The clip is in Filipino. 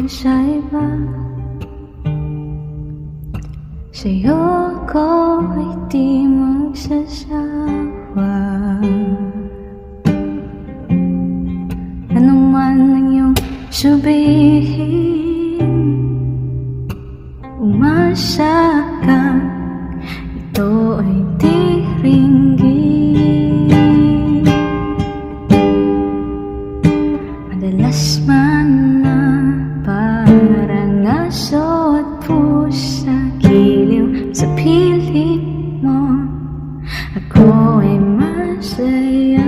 sa iba. Sa'yo ko ay di magsasawa. Ano man ang iyong sabihin, umasa ka, ito ay di ringgit. Madalas man na parang aso at pusa, giliw sa pilit mo, ako ay masaya.